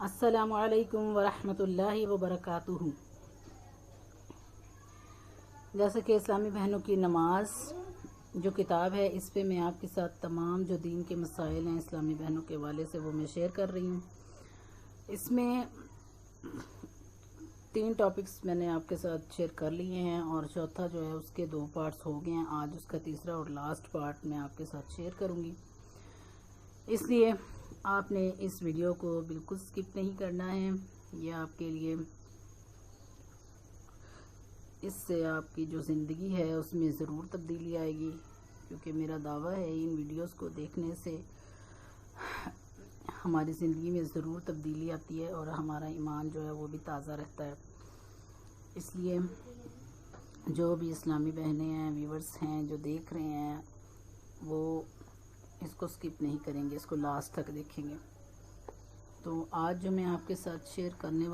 السلام علیکم ورحمۃ اللہ وبرکاتہ۔ جیسا کہ اسلامی بہنوں کی نماز جو کتاب ہے، اس پہ میں آپ کے ساتھ تمام جو دین کے مسائل ہیں اسلامی بہنوں کے حوالے سے وہ میں شیئر کر رہی ہوں۔ اس میں 3 ٹاپکس میں نے آپ کے ساتھ شیئر کر لیے ہیں، اور چوتھا جو ہے اس کے 2 پارٹس ہو گئے ہیں۔ آج اس کا تیسرا اور لاسٹ پارٹ میں آپ کے ساتھ شیئر کروں گی، اس لیے آپ نے اس ویڈیو کو بالکل سکپ نہیں کرنا ہے۔ یہ آپ کے لیے، اس سے آپ کی جو زندگی ہے اس میں ضرور تبدیلی آئے گی، کیونکہ میرا دعویٰ ہے ان ویڈیوز کو دیکھنے سے ہماری زندگی میں ضرور تبدیلی آتی ہے اور ہمارا ایمان جو ہے وہ بھی تازہ رہتا ہے۔ اس لیے جو بھی اسلامی بہنیں ہیں، ویورز ہیں جو دیکھ رہے ہیں، وہ اس کو سکپ نہیں کریں گے، اس کو لاسٹ تک دیکھیں گے۔ تو آج جو میں آپ کے ساتھ شیئر کرنے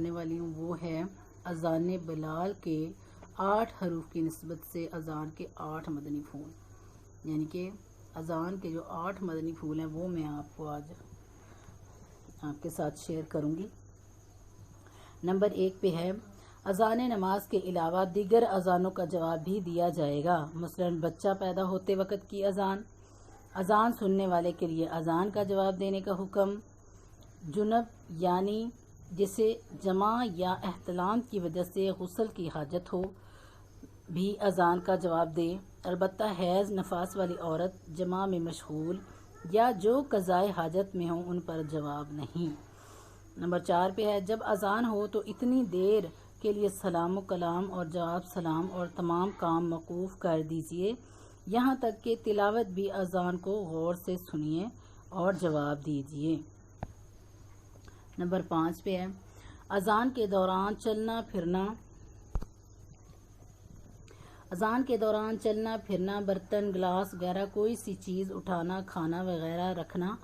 والی ہوں وہ ہے اذان بلال کے 8 حروف کی نسبت سے اذان کے 8 مدنی پھول، یعنی کہ اذان کے جو 8 مدنی پھول ہیں وہ میں آپ کو آج آپ کے ساتھ شیئر کروں گی۔ نمبر 1 پہ ہے اذان نماز کے علاوہ دیگر اذانوں کا جواب بھی دیا جائے گا، مثلا بچہ پیدا ہوتے وقت کی اذان سننے والے کے لیے اذان کا جواب دینے کا حکم، جنب یعنی جسے جماع یا احتلام کی وجہ سے غسل کی حاجت ہو بھی اذان کا جواب دے، البتہ حیض نفاس والی عورت، جماع میں مشغول یا جو قضائے حاجت میں ہوں ان پر جواب نہیں۔ نمبر 4 پہ ہے جب اذان ہو تو اتنی دیر کے لیے سلام و کلام اور جواب سلام اور تمام کام موقوف کر دیجیے، یہاں تک کہ تلاوت بھی اذان کو غور سے سنیے اور جواب دیجیے۔ نمبر 5 پہ ہے اذان کے دوران چلنا پھرنا، برتن گلاس وغیرہ کوئی سی چیز اٹھانا، کھانا وغیرہ رکھنا،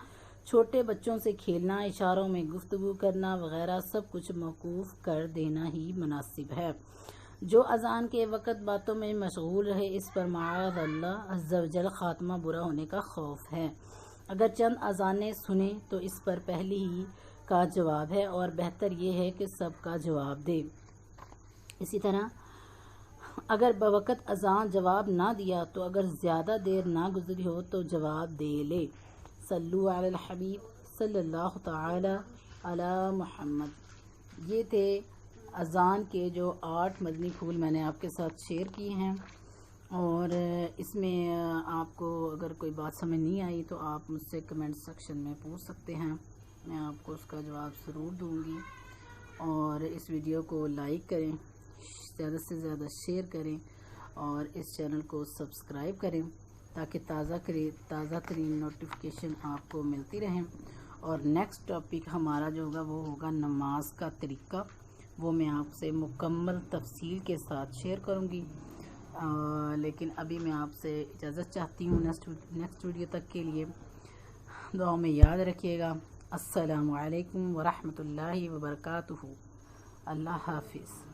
چھوٹے بچوں سے کھیلنا، اشاروں میں گفتگو کرنا وغیرہ سب کچھ موقوف کر دینا ہی مناسب ہے۔ جو اذان کے وقت باتوں میں مشغول رہے اس پر معاذ اللہ عز و جل خاتمہ برا ہونے کا خوف ہے۔ اگر چند اذانیں سنیں تو اس پر پہلی ہی کا جواب ہے اور بہتر یہ ہے کہ سب کا جواب دے۔ اسی طرح اگر بوقت اذان جواب نہ دیا تو اگر زیادہ دیر نہ گزری ہو تو جواب دے لے۔ صلو علی الحبیب صلی اللہ تعالی علی محمد۔ یہ تھے اذان کے جو 8 مدنی پھول میں نے آپ کے ساتھ شیئر کیے ہیں، اور اس میں آپ کو اگر کوئی بات سمجھ نہیں آئی تو آپ مجھ سے کمنٹ سیکشن میں پوچھ سکتے ہیں، میں آپ کو اس کا جواب ضرور دوں گی۔ اور اس ویڈیو کو لائک کریں، زیادہ سے زیادہ شیئر کریں اور اس چینل کو سبسکرائب کریں تاکہ تازہ ترین نوٹیفیکیشن آپ کو ملتی رہیں۔ اور نیکسٹ ٹاپک ہمارا جو ہوگا وہ ہوگا نماز کا طریقہ، وہ میں آپ سے مکمل تفصیل کے ساتھ شیئر کروں گی۔ لیکن ابھی میں آپ سے اجازت چاہتی ہوں، نیکسٹ ویڈیو تک کے لیے دعاؤں میں یاد رکھیے گا۔ السلام علیکم ورحمۃ اللہ وبرکاتہ۔ اللہ حافظ۔